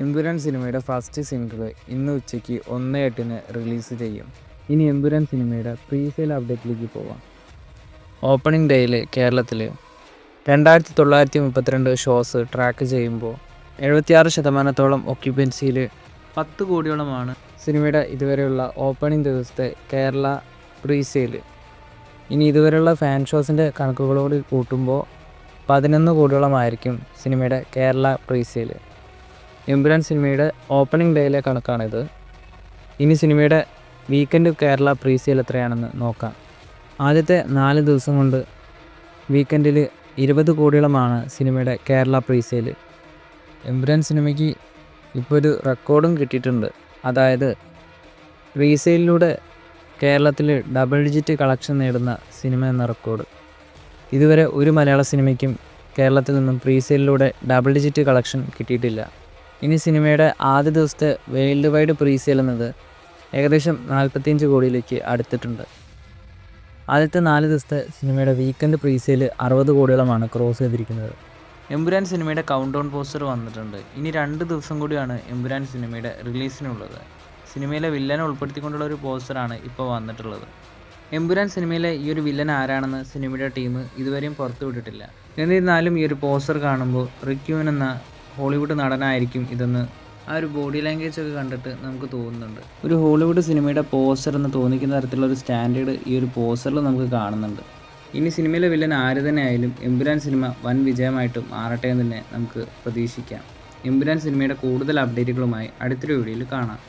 എമ്പുരാൻ സിനിമയുടെ first single ഇന്ന് ഉച്ചയ്ക്ക് 1:08 റിലീസ് ചെയ്യും. ഇനി എമ്പുരാൻ സിനിമയുടെ പ്രീ സെയിൽ അപ്ഡേറ്റിലേക്ക് പോവാം. ഓപ്പണിംഗ് ഡേയിൽ കേരളത്തിൽ 2932 ഷോസ് ട്രാക്ക് ചെയ്യുമ്പോൾ 76% ഒക്യുപ്പൻസിയിൽ 10 കോടിയോളമാണ് സിനിമയുടെ ഇതുവരെയുള്ള ഓപ്പണിംഗ് ദിവസത്തെ കേരള പ്രീ സെയിൽ. ഇനി ഇതുവരെയുള്ള ഫാൻ ഷോസിൻ്റെ കണക്കുകളോട് കൂട്ടുമ്പോൾ 11 കോടിയോളമായിരിക്കും സിനിമയുടെ കേരള പ്രീ സെയിൽ. എമ്പുരാൻ സിനിമയുടെ ഓപ്പണിംഗ് ഡേയിലെ കണക്കാണിത്. ഇനി സിനിമയുടെ വീക്കെൻഡ് കേരള പ്രീ സെയിൽ എത്രയാണെന്ന് നോക്കാം. ആദ്യത്തെ 4 ദിവസം കൊണ്ട് വീക്കെൻഡിൽ 20 കോടിയോളമാണ് സിനിമയുടെ കേരള പ്രീ സെയിൽ. എമ്പുരാൻ സിനിമയ്ക്ക് ഇപ്പോൾ ഒരു റെക്കോർഡും കിട്ടിയിട്ടുണ്ട്. അതായത് പ്രീ സെയിലിലൂടെ കേരളത്തിൽ ഡബിൾ ഡിജിറ്റ് കളക്ഷൻ നേടുന്ന സിനിമ എന്ന റെക്കോർഡ്. ഇതുവരെ ഒരു മലയാള സിനിമയ്ക്കും കേരളത്തിൽ നിന്നും പ്രീ സെയിലിലൂടെ ഡബിൾ ഡിജിറ്റ് കളക്ഷൻ കിട്ടിയിട്ടില്ല. ഇനി സിനിമയുടെ ആദ്യ ദിവസത്തെ വേൾഡ് വൈഡ് പ്രീ സെയിൽ എന്നത് ഏകദേശം 45 കോടിയിലേക്ക് അടുത്തിട്ടുണ്ട്. ആദ്യത്തെ 4 ദിവസത്തെ സിനിമയുടെ വീക്കെൻഡ് പ്രീ സെയിൽ 60 കോടിയോളമാണ് ക്രോസ് ചെയ്തിരിക്കുന്നത്. എമ്പുരാൻ സിനിമയുടെ കൗണ്ട് ഡൗൺ പോസ്റ്റർ വന്നിട്ടുണ്ട്. ഇനി 2 ദിവസം കൂടിയാണ് എമ്പുരാൻ സിനിമയുടെ റിലീസിനുള്ളത്. സിനിമയിലെ വില്ലനെ ഉൾപ്പെടുത്തിക്കൊണ്ടുള്ള ഒരു പോസ്റ്ററാണ് ഇപ്പോൾ വന്നിട്ടുള്ളത്. എമ്പുരാൻ സിനിമയിലെ ഈ ഒരു വില്ലൻ ആരാണെന്ന് സിനിമയുടെ ടീം ഇതുവരെയും പുറത്തുവിട്ടിട്ടില്ല. എന്നിരുന്നാലും ഈ ഒരു പോസ്റ്റർ കാണുമ്പോൾ റിക്യൂൻ എന്ന ഹോളിവുഡ് നടനായിരിക്കും ഇതെന്ന് ആ ഒരു ബോഡി ലാംഗ്വേജ് ഒക്കെ കണ്ടിട്ട് നമുക്ക് തോന്നുന്നുണ്ട്. ഒരു ഹോളിവുഡ് സിനിമയുടെ പോസ്റ്റർ എന്ന് തോന്നിക്കുന്ന തരത്തിലുള്ള ഒരു സ്റ്റാൻഡേർഡ് ഈ ഒരു പോസ്റ്ററിൽ നമുക്ക് കാണുന്നുണ്ട്. ഇനി സിനിമയിലെ വില്ലൻ ആര് തന്നെ ആയാലും എമ്പുരാൻ സിനിമ വൻ വിജയമായിട്ട് മാറട്ടെ എന്ന് തന്നെ നമുക്ക് പ്രതീക്ഷിക്കാം. എമ്പുരാൻ സിനിമയുടെ കൂടുതൽ അപ്ഡേറ്റുകളുമായി അടുത്തൊരു വീഡിയോയിൽ കാണാം.